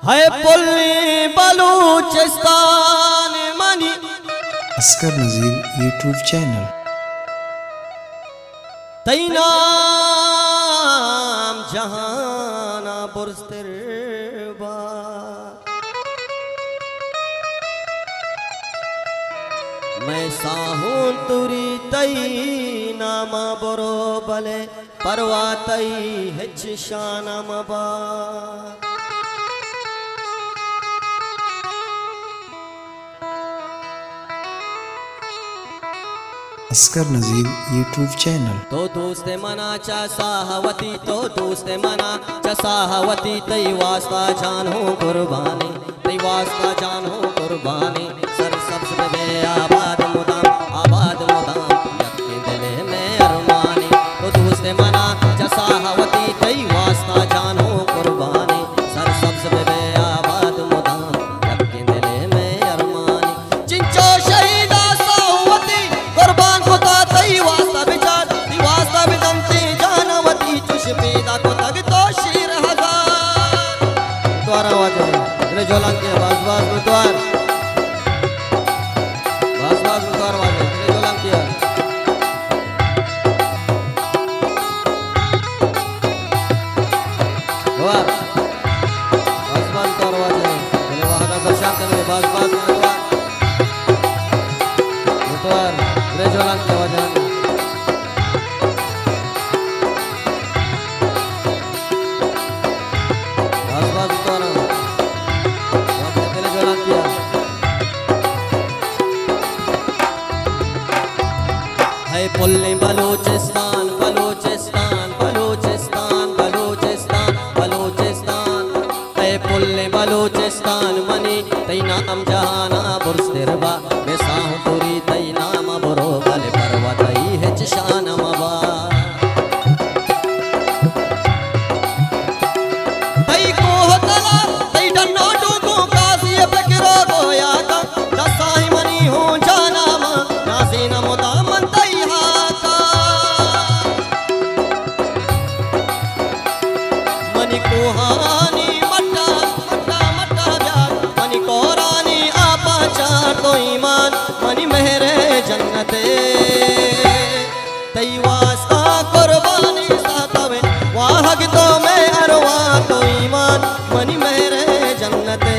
है pulley Balochistan money Oscar नज़ीर YouTube channel तैनाम जहाना बुरस्तिरबा मैं साहूं तुरी तई नामा बरो बले परवा तई हिच शानम बा अस्कर नज़ीर यूट्यूब चैनल। तो दोस्त मना चा साहवती तो दोस्त मना चा साहवती तई वास्ता जान हो कुर्बानी तई वास्ता जान हो कुर्बानी सर सब्ज़ बे आबाद मुदाम यक्के दिले में अरमानी। तो दोस्त मना चा साहवती तई वास्ता जान हो कुर्बानी सर सब्ज़ बे आबाद मुदाम यक्के दिले में अरमानी। चिंचो शहीदा साहवती कुर्बान खुदा तई वास्ता बिचार ती वास्ता बिदमती जानवती चुश पैदा को तग तो शीर हजार द्वारा वाजो रे जोलान के बास बास द्वार वाजो रे जोलान के वाह बास द्वार वाजो रे वहां का दर्शन करने बास द्वार रे जोलान के वाजो पुल्ली बलूचिस्तान बलूचिस्तान बलूचिस्तान बलूचिस्तान बलूचिस्तान है पुल्ली बलूचिस्तान मनी तई नाम जहाना बुरस्तिरबा मैं साहूं तुरी तई नाम बरो बले परवा तई हिच शानम बा तई कोह तला तई डन्नो डूगो कासी फकिरो गोया का दसाई मनी हो जाना मा नासीना मुदामन तई कोहानी मट्टा मट्टा मट्टा प्यार मनी कोरानी आपा चार तो ईमान मनी मेहरे जन्नते तई वास्ता कुर्बानी सातवे वाहग तो मैं अरवा तो ईमान मनी मेहरे जन्नते।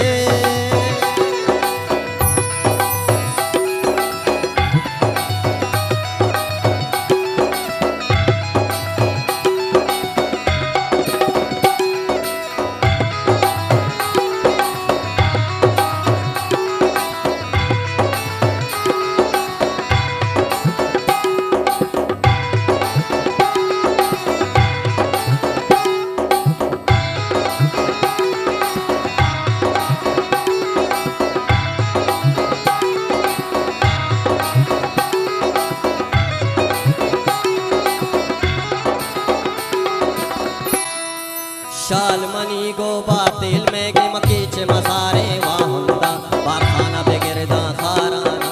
शाल मनी गो बातिल में गे मकीच मसारे वाहुंदा बारखाना बेगिरदा खाराना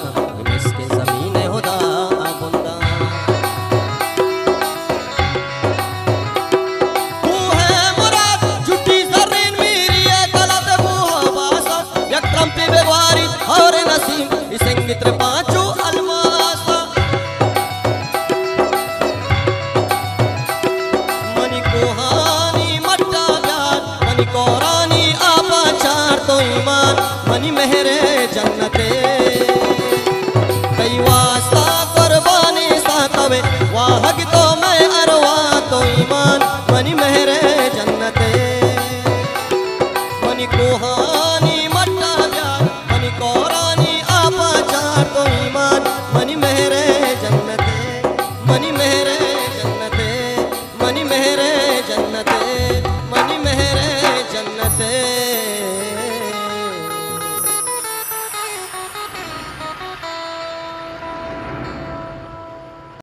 मिसके ज़मीने हुदा बुंदा तू है मुराद झूठी ज़र्रीन मेरी है गलत बूहा बासा यक्रम पे बेवारी और नसीम इसेंगित्र पांचों अलमासा मनी कोहानी कोरानी आपा चार तो ईमान मनी मेहरे जन्नते कई वास्ता कुर्बानी सातवे वाहग तो मैं अरवा तो ईमान मनी मेहरे जन्नते मनी कोहानी मट्टा प्यार मनी कोरानी आपा चार तो